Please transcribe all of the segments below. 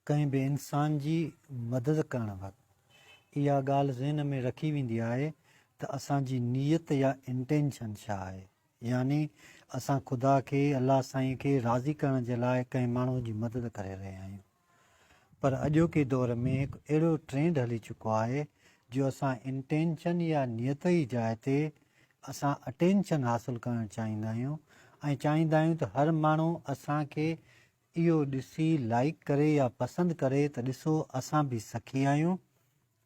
कंहिं बि इंसान जी मदद करण वक़्तु इहा ॻाल्हि ज़हन में रखी वेंदी आहे त असांजी नीयत या इंटेंशन छा आहे। यानी असां ख़ुदा खे अलाह साईं खे राज़ी करण जे लाइ कंहिं माण्हू जी मदद करे रहिया आहियूं। पर अॼोके दौर में हिकु अहिड़ो ट्रेंड हली चुको आहे जो असां इंटेंशन या नियत जी जाइ ते असां अटेंशन हासिलु करणु चाहींदा आहियूं ऐं चाहींदा आहियूं त हर माण्हू असांखे इहो ॾिसी लाइक करे या पसंदि करे त ॾिसो असां बि सखी आहियूं,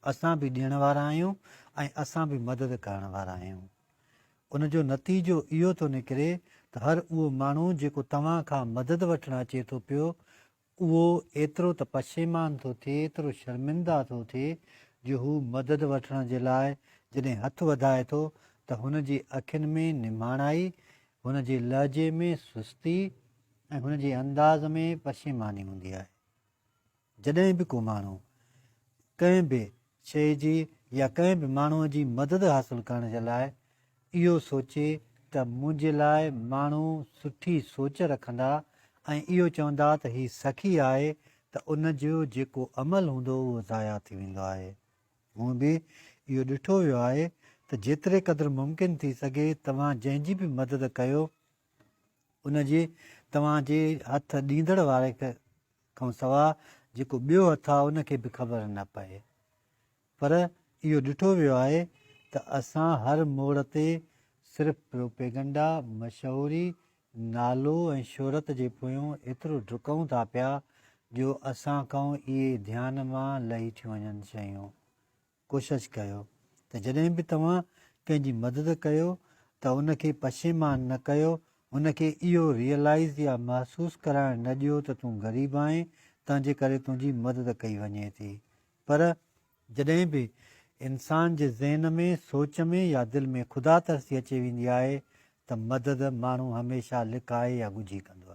असां बि ॾियण वारा आहियूं ऐं असां बि मदद करण वारा आहियूं। उनजो नतीजो इहो थो निकिरे त हर उहो माण्हू जेको तव्हां खां मदद वठणु अचे थो पियो उहो एतिरो त पशेमान थो थिए, एतिरो शर्मिंदा थो थिए जो हू मदद वठण जे लाइ जॾहिं हथु वधाए थो त हुन जी अखियुनि में निमाणाई, हुन जे लहजे में सुस्ती ऐं हुन जे अंदाज़ में पशेमानी हूंदी आहे। जॾहिं बि को माण्हू कंहिं बि शइ जी या कंहिं बि माण्हूअ जी मदद हासिलु करण जे लाइ इहो सोचे त मुंहिंजे लाइ माण्हू सुठी सोच रखंदा ऐं इहो चवंदा त हीअ सखी आहे त उनजो जेको अमल हूंदो उहो ज़ाया थी वेंदो आहे। हूअं बि इहो ॾिठो वियो आहे त जेतिरे क़दुरु मुमकिन थी सघे तव्हां जंहिंजी बि मदद कयो उनजे तव्हांजे हथ ॾींदड़ वारे खां सवाइ जेको ॿियो हथु आहे उनखे बि ख़बर न पए। पर इहो ॾिठो वियो आहे त असां हर मोड़ ते सिर्फ़ु प्रोपेगंडा, मशहूरी, नालो ऐं शोहरत जे पोयूं एतिरो डुकूं था पिया जो असां खां इहे ध्यान मां लही थियूं वञनि शयूं। कोशिशि कयो त जॾहिं बि तव्हां कंहिंजी मदद कयो त उनखे पशेमान न कयो, उनखे इहो रियलाइज़ या महसूसु कराइणु न ॾियो त तूं ग़रीब आहीं तंहिंजे करे तुंहिंजी मदद कई वञे थी। पर जॾहिं बि इंसान जे ज़हन में, सोच में या दिलि में ख़ुदा तरसी अची वेंदी आहे त मदद माण्हू हमेशह लिकाए या ॻुझी कंदो।